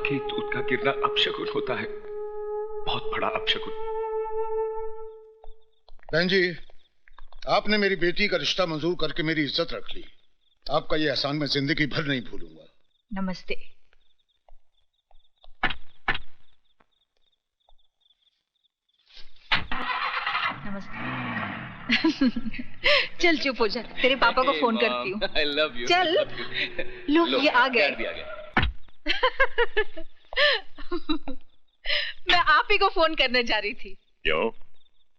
वाकई दूध का गिरना अपशकुन होता है, बहुत बड़ा अपशकुन। बहन जी, आपने मेरी बेटी का रिश्ता मंजूर करके मेरी इज्जत रख ली। आपका ये एहसान मैं जिंदगी भर नहीं भूलूंगा। नमस्ते। नमस्ते। चल चुप हो जा, तेरे पापा को फोन करती हूँ। I love you. चल। लो ये आ गए। मैं आप ही को फोन करने जा रही थी। क्यों,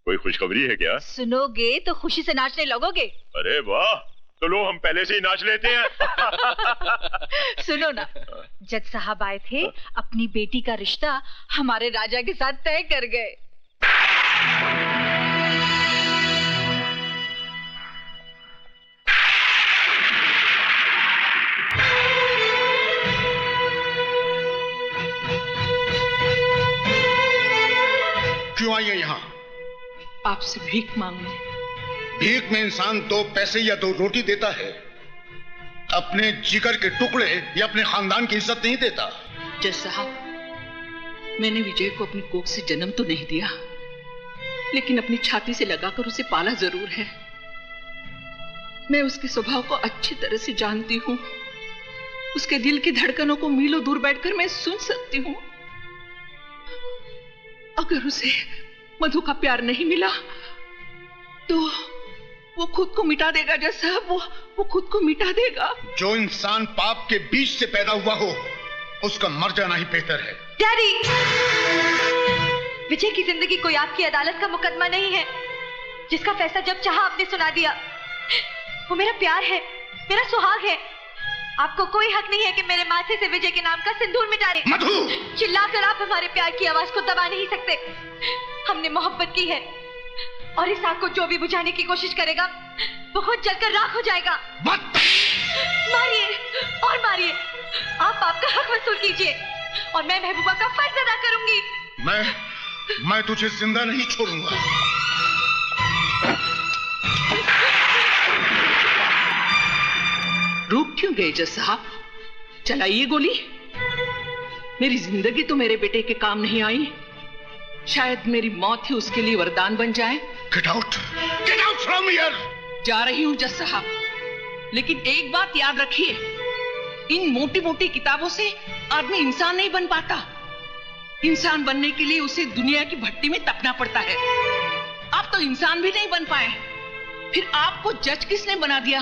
कोई खुशखबरी है क्या? सुनोगे तो खुशी से नाचने लगोगे। अरे वाह, तो लो हम पहले से ही नाच लेते हैं। सुनो ना, जज साहब आए थे, अपनी बेटी का रिश्ता हमारे राजा के साथ तय कर गए। क्यों आई है यहाँ? आपसे भीख मांगने। भीख में इंसान 2 पैसे या 2 रोटी देता है, अपने जिगर के टुकड़े या अपने खानदान की इज्जत नहीं देता। जज साहब, मैंने विजय को अपनी कोख से जन्म तो नहीं दिया, लेकिन अपनी छाती से लगाकर उसे पाला जरूर है। मैं उसके स्वभाव को अच्छी तरह से जानती हूँ। उसके दिल की धड़कनों को मीलों दूर बैठकर मैं सुन सकती हूँ। अगर उसे मधु का प्यार नहीं मिला तो वो खुद को मिटा देगा। जज साहब, वो खुद को मिटा देगा। जो इंसान पाप के बीज से पैदा हुआ हो, उसका मर जाना ही बेहतर है। डैडी, विजय की जिंदगी कोई आपकी अदालत का मुकदमा नहीं है, जिसका फैसला जब चाहा आपने सुना दिया। वो मेरा प्यार है, मेरा सुहाग है। आपको कोई हक नहीं है कि मेरे माथे से विजय के नाम का सिंदूर मिटा दे। मधु! चिल्लाकर आप हमारे प्यार की आवाज को दबा नहीं सकते। हमने मोहब्बत की है, और इस आग को जो भी बुझाने की कोशिश करेगा वो खुद जलकर राख हो जाएगा। मारिए और मारिए, आप आपका हक वसूल कीजिए और मैं महबूबा का फर्ज अदा करूंगी। मैं तुझे जिंदा नहीं छोड़ूंगा। रुक क्यों गए जज साहब? चलाइए गोली। मेरी जिंदगी तो मेरे बेटे के काम नहीं आई, शायद मेरी मौत ही उसके लिए वरदान बन जाए। Get out from here! जा रही हूं जज साहब, लेकिन एक बात याद रखिए, इन मोटी मोटी किताबों से आदमी इंसान नहीं बन पाता। इंसान बनने के लिए उसे दुनिया की भट्टी में तपना पड़ता है। आप तो इंसान भी नहीं बन पाए, फिर आपको जज किसने बना दिया?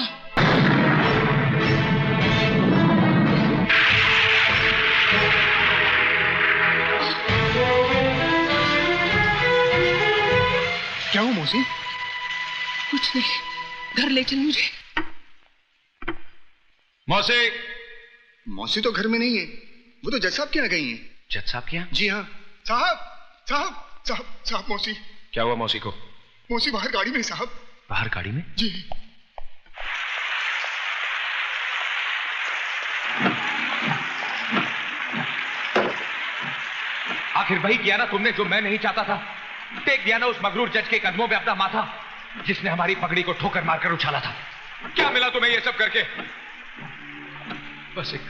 क्या हो मौसी? कुछ नहीं, घर ले चल मुझे। मौसी तो घर में नहीं है, वो तो जज साहब के यहाँ गई हैं। जज साहब के यहाँ? जी हाँ। साहब मौसी। क्या हुआ मौसी को? मौसी बाहर गाड़ी में साहब। बाहर गाड़ी में? जी। आखिर वही किया ना तुमने जो मैं नहीं चाहता था। टेक दिया ना उस मगरूर जज के कदमों पे अपना माथा, जिसने हमारी पगड़ी को ठोकर मारकर उछाला था। क्या मिला तुम्हें ये सब करके? बस एक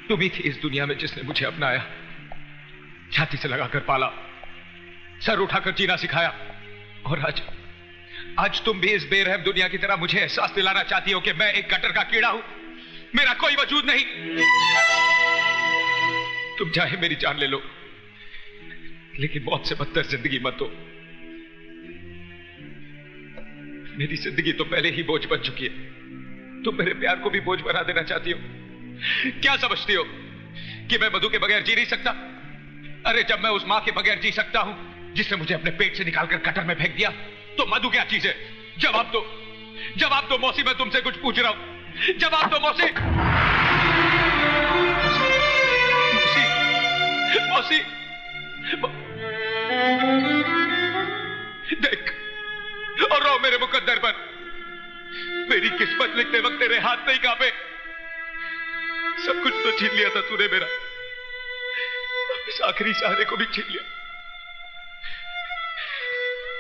तुम ही थी इस दुनिया में जिसने मुझे अपनाया, छाती से लगाकर पाला, सर उठाकर जीना सिखाया। और आज तुम भी इस बेरहम दुनिया की तरह मुझे एहसास दिलाना चाहती हो कि मैं एक गटर का कीड़ा हूं, मेरा कोई वजूद नहीं। तुम चाहे मेरी जान ले लो, लेकिन मौत से बदतर जिंदगी मत दो। मेरी जिंदगी तो पहले ही बोझ बन चुकी है, तुम मेरे प्यार को भी बोझ बना देना चाहती हो। क्या समझती हो कि मैं मधु के बगैर जी नहीं सकता? अरे जब मैं उस मां के बगैर जी सकता हूं जिसने मुझे अपने पेट से निकालकर गटर में फेंक दिया, तो मधु क्या चीज है? जवाब दो मौसी, मैं तुमसे कुछ पूछ रहा हूं, जवाब दो मौसी। मौसी, देख और रो मेरे मुकद्दर पर। मेरी किस्मत लिखते वक्त तेरे हाथ नहीं कांपे। सब कुछ तो छीन लिया था तूने मेरा, इस आखिरी सहारे को भी छीन लिया।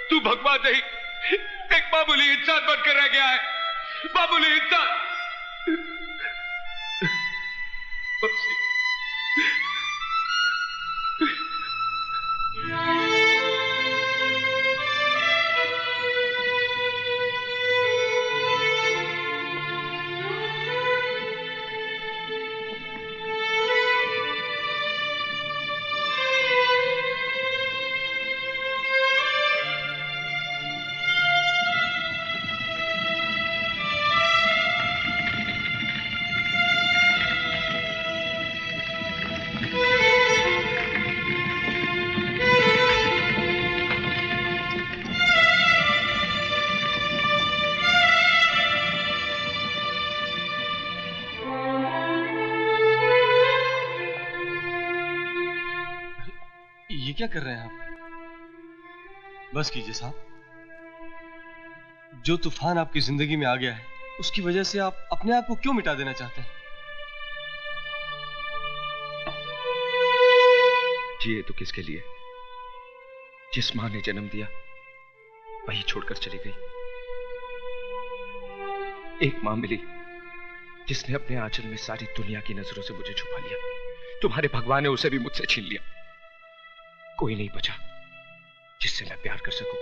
तू भगवान नहीं, एक मामूली इंसान बनकर रह गया है, मामूली इंसान। क्या कर रहे हैं आप? बस कीजिए साहब। जो तूफान आपकी जिंदगी में आ गया है, उसकी वजह से आप अपने आप को क्यों मिटा देना चाहते हैं? जिए तो किसके लिए? जिस मां ने जन्म दिया वही छोड़कर चली गई। एक मां मिली जिसने अपने आंचल में सारी दुनिया की नजरों से मुझे छुपा लिया। तुम्हारे भगवान ने उसे भी मुझसे छीन लिया। कोई नहीं बचा जिससे मैं प्यार कर सकूं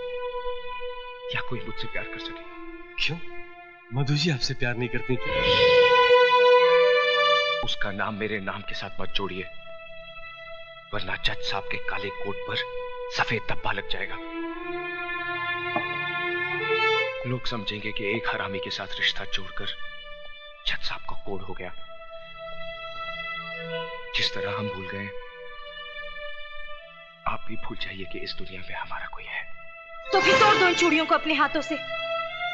या कोई मुझसे प्यार कर सके। क्यों? मधु जी आपसे प्यार नहीं करती क्या? उसका नाम मेरे नाम के साथ मत जोड़िए, वरना जज साहब के काले कोट पर सफेद धब्बा लग जाएगा। लोग समझेंगे कि एक हरामी के साथ रिश्ता जोड़कर जज साहब को कोड हो गया। जिस तरह हम भूल गए, आप भी भूल जाइए कि इस दुनिया में हमारा कोई है। तो फिर तोड़ दो इन चूड़ियों को अपने हाथों से,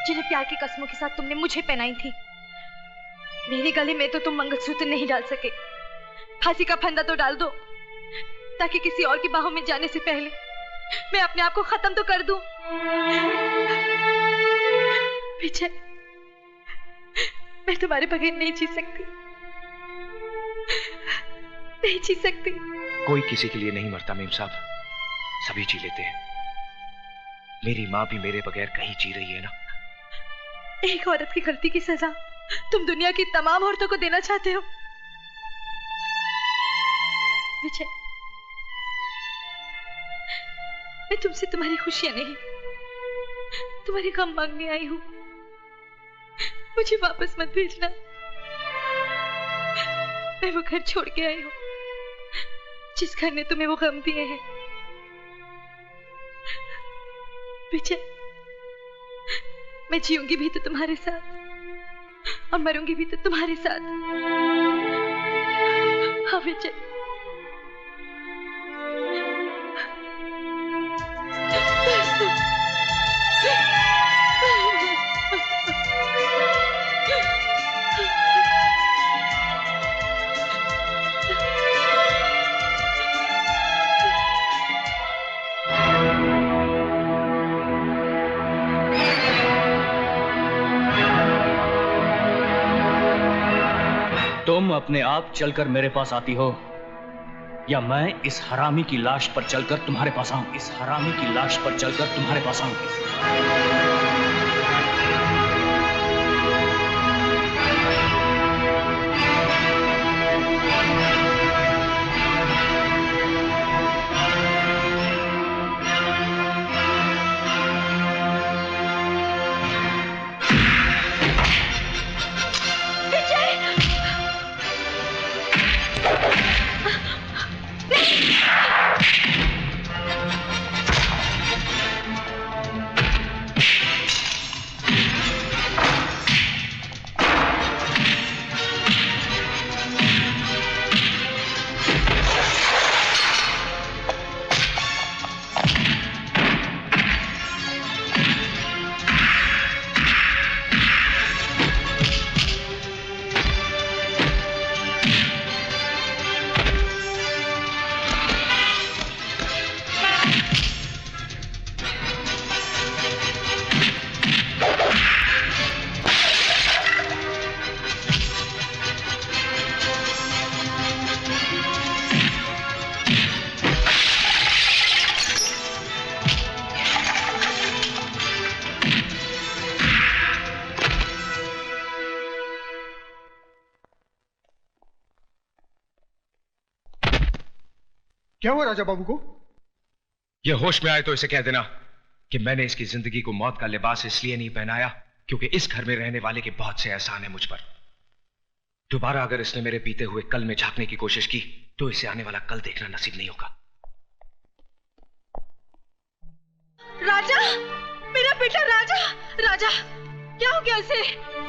जिन्हें प्यार की कसमों के साथ तुमने मुझे पहनाई थी। मेरे गले में तो तुम मंगलसूत्र नहीं डाल सके। फांसी का फंदा तो डाल दो, ताकि किसी और की बाहों में जाने से पहले मैं अपने आप को खत्म तो कर दूं। विजय, मैं तुम्हारे बगैर नहीं जी सकती, नहीं जी सकती। कोई किसी के लिए नहीं मरता मेम साहब, सभी जी लेते हैं। मेरी माँ भी मेरे बगैर कहीं जी रही है ना। एक औरत की गलती की सजा तुम दुनिया की तमाम औरतों को देना चाहते हो। विजय, मैं तुमसे तुम्हारी खुशियां नहीं, तुम्हारे गम मांगने आई हूं। मुझे वापस मत भेजना। मैं वो घर छोड़ के आई हूं जिस घर ने तुम्हें वो गम दिए हैं। विजय, मैं जीऊंगी भी तो तुम्हारे साथ और मरूंगी भी तो तुम्हारे साथ। हाँ विजय। तुम अपने आप चलकर मेरे पास आती हो, या मैं इस हरामी की लाश पर चलकर तुम्हारे पास आऊं? इस हरामी की लाश पर चलकर तुम्हारे पास आऊं? क्या हुआ राजा बाबू को? यह होश में आए तो इसे कह देना कि मैंने इसकी जिंदगी को मौत का लिबास इसलिए नहीं पहनाया क्योंकि इस घर में रहने वाले के बहुत से एहसान है मुझ पर। दोबारा अगर इसने मेरे बीते हुए कल में झांकने की कोशिश की तो इसे आने वाला कल देखना नसीब नहीं होगा। राजा, मेरा बेटा राजा, राजा क्या हो गया इसे?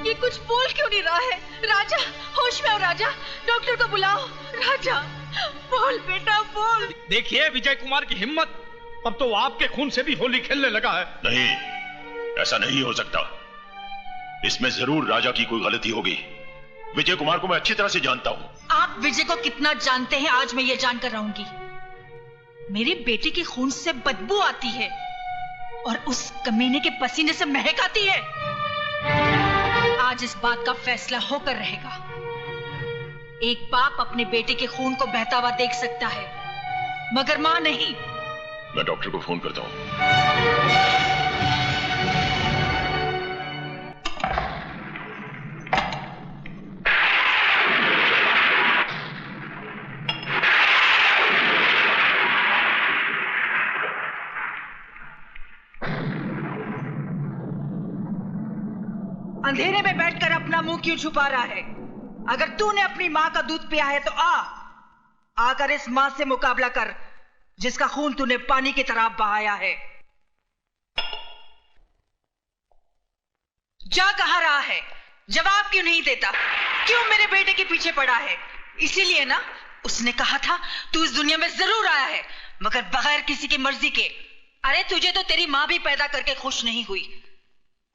ये कुछ बोल क्यों नहीं रहा है? राजा, होश में आओ राजा, डॉक्टर को बुलाओ। राजा, बोल बेटा बोल। देखिए विजय कुमार की हिम्मत, अब तो आपके खून से भी होली खेलने लगा है। नहीं, ऐसा नहीं हो सकता। इसमें जरूर राजा की कोई गलती होगी। विजय कुमार को मैं अच्छी तरह से जानता हूं। आप विजय को कितना जानते हैं आज मैं ये जानकर रहूंगी। मेरे बेटे के खून से बदबू आती है और उस कमीने के पसीने से महक आती है। आज इस बात का फैसला होकर रहेगा। एक बाप अपने बेटे के खून को बहता हुआ देख सकता है, मगर मां नहीं। मैं डॉक्टर को फोन करता हूं। अंधेरे में बैठकर अपना मुंह क्यों छुपा रहा है? अगर तूने अपनी मां का दूध पिया है तो आकर इस मां से मुकाबला कर जिसका खून तूने पानी की तरह बहाया है। जा कहां रहा है? जवाब क्यों नहीं देता? क्यों मेरे बेटे के पीछे पड़ा है? इसीलिए ना उसने कहा था तू इस दुनिया में जरूर आया है, मगर बगैर किसी की मर्जी के। अरे तुझे तो तेरी मां भी पैदा करके खुश नहीं हुई।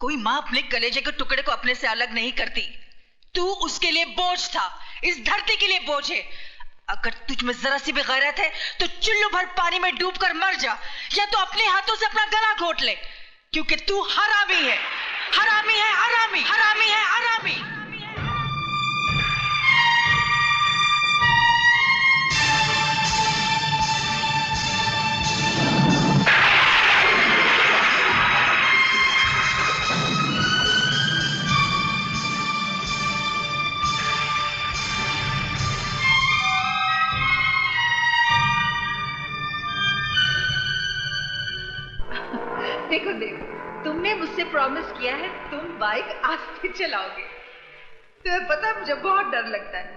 कोई मां अपने कलेजे के टुकड़े को अपने से अलग नहीं करती। तू उसके लिए बोझ था, इस धरती के लिए बोझ है। अगर तुझ में जरा सी भी गैरत है तो चुल्लू भर पानी में डूबकर मर जा, या तो अपने हाथों से अपना गला घोट ले, क्योंकि तू हरामी है, हरामी है, हरामी, हरामी है, हरामी। देखो देव, तुमने मुझसे प्रॉमिस किया है तुम बाइक आस्ते चलाओगे। तुम्हें पता है मुझे बहुत डर लगता है।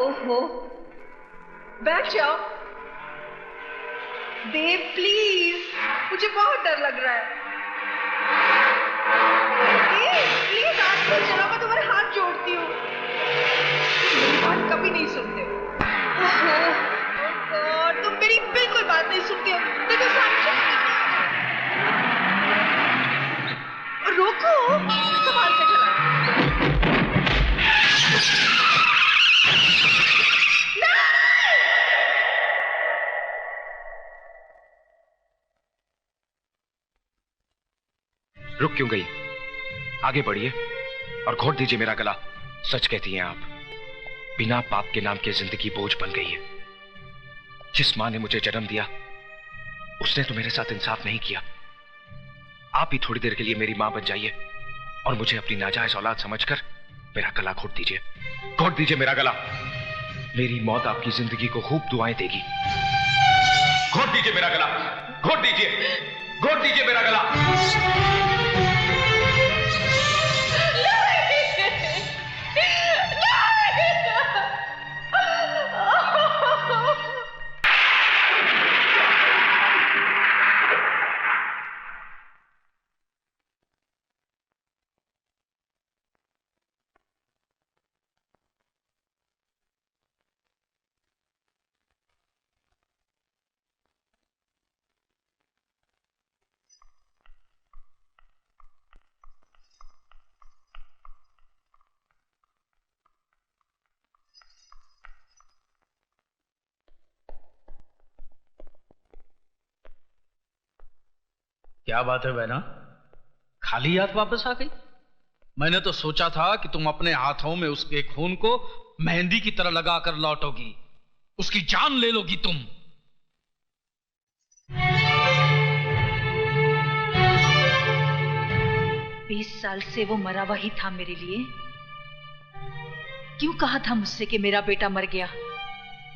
ओहो, बैठ जाओ। देव प्लीज, मुझे बहुत डर लग रहा है। प्लीज आस्ते चलाओ, मैं तुम्हारे हाथ जोड़ती हूँ। मेरी बात कभी नहीं सुनते हो। और तुम मेरी बिल्कुल बात नहीं सुनते हो। देखो रोको, संभाल के चलाओ। रुक क्यों गई? आगे बढ़िए और घोट दीजिए मेरा गला। सच कहती हैं आप, बिना पाप के नाम की जिंदगी बोझ बन गई है। जिस मां ने मुझे जन्म दिया उसने तो मेरे साथ इंसाफ नहीं किया। आप ही थोड़ी देर के लिए मेरी मां बन जाइए और मुझे अपनी नाजायज औलाद समझकर मेरा गला घोट दीजिए। घोट दीजिए मेरा गला। मेरी मौत आपकी जिंदगी को खूब दुआएं देगी। घोट दीजिए मेरा गला, घोट दीजिए, घोट दीजिए मेरा गला। क्या बात है बहना, खाली हाथ वापस आ गई? मैंने तो सोचा था कि तुम अपने हाथों में उसके खून को मेहंदी की तरह लगाकर लौटोगी, उसकी जान ले लोगी तुम। 20 साल से वो मरा हुआ ही था मेरे लिए। क्यों कहा था मुझसे कि मेरा बेटा मर गया?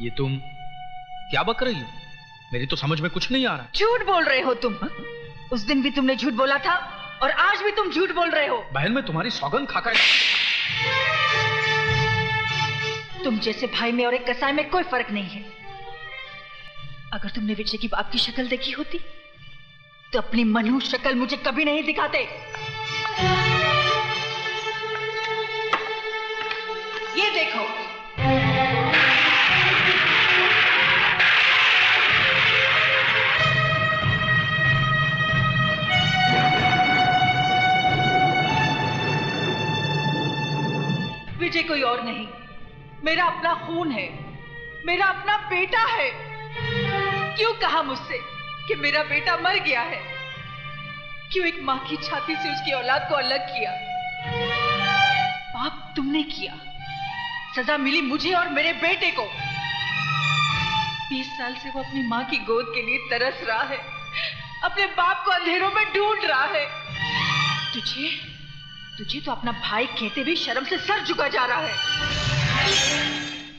ये तुम क्या बक रही हो? मेरी तो समझ में कुछ नहीं आ रहा। झूठ बोल रहे हो तुम। उस दिन भी तुमने झूठ बोला था और आज भी तुम झूठ बोल रहे हो। बहन, मैं तुम्हारी सौगंध खाकर। तुम जैसे भाई में और एक कसाई में कोई फर्क नहीं है। अगर तुमने विजय की बाप की शक्ल देखी होती तो अपनी मनहूस शक्ल मुझे कभी नहीं दिखाते। ये देखो, विजय कोई और नहीं, मेरा अपना खून है। मेरा अपना बेटा है। क्यों कहा मुझसे कि मेरा बेटा मर गया है? क्यों एक मां की छाती से उसकी औलाद को अलग किया? पाप तुमने किया, सजा मिली मुझे और मेरे बेटे को। 20 साल से वो अपनी मां की गोद के लिए तरस रहा है, अपने बाप को अंधेरों में ढूंढ रहा है। तुझे तो अपना भाई कहते भी शर्म से सर झुका जा रहा है।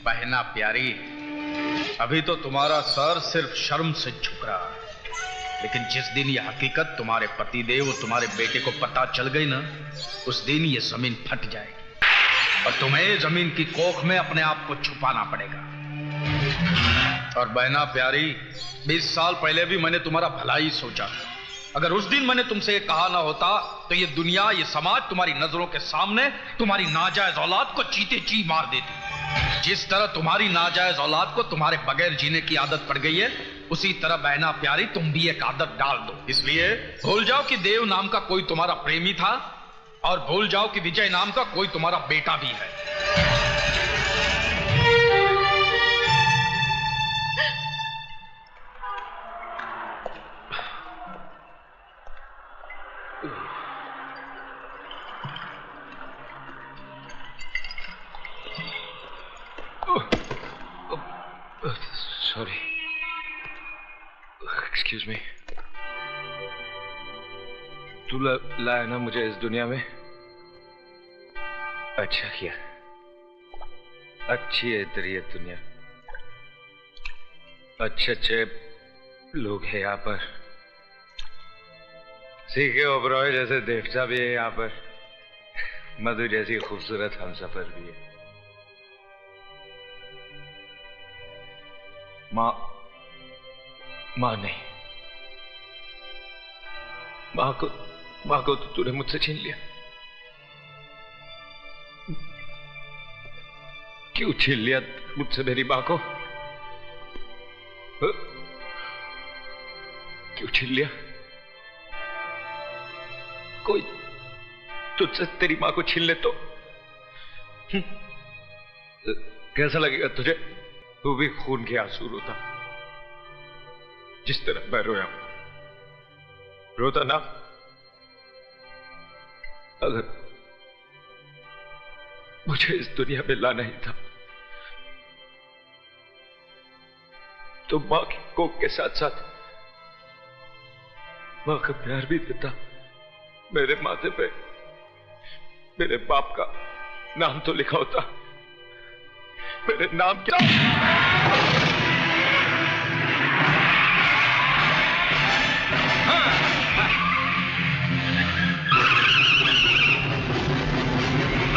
बहना प्यारी, अभी तो तुम्हारा सर सिर्फ शर्म से झुक रहा है, लेकिन जिस दिन यह हकीकत तुम्हारे पतिदेव और तुम्हारे बेटे को पता चल गई ना, उस दिन ये जमीन फट जाएगी और तुम्हें जमीन की कोख में अपने आप को छुपाना पड़ेगा। और बहना प्यारी, 20 साल पहले भी मैंने तुम्हारा भला ही सोचा था। अगर उस दिन मैंने तुमसे ये कहा ना होता तो ये दुनिया, ये समाज तुम्हारी नजरों के सामने तुम्हारी नाजायज औलाद को चीते ची मार देती। जिस तरह तुम्हारी नाजायज औलाद को तुम्हारे बगैर जीने की आदत पड़ गई है, उसी तरह बहना प्यारी तुम भी एक आदत डाल दो। इसलिए भूल जाओ कि देव नाम का कोई तुम्हारा प्रेमी था और भूल जाओ कि विजय नाम का कोई तुम्हारा बेटा भी है। Sorry, excuse me. तू लाया ना मुझे इस दुनिया में, अच्छा किया। अच्छी है तेरी ये दुनिया, अच्छे अच्छे लोग हैं यहाँ पर। सीखे ओबरॉय जैसे देवता भी है यहाँ पर, मधु जैसी खूबसूरत हमसफर भी है। माँ नहीं, माँ को तो तूने मुझसे छीन लिया। क्यों छीन लिया मुझसे मेरी माँ को? क्यों छीन लिया? कोई तुझसे तेरी माँ को छीन ले तो कैसा लगेगा तुझे? तू भी खून के आंसू रोता जिस तरह मैं रोया। रोता ना अगर मुझे इस दुनिया में लाना ही था तो मां की कोख के साथ साथ मां का प्यार भी देता। मेरे माथे पे मेरे बाप का नाम तो लिखा होता। मेरे नाम क्या?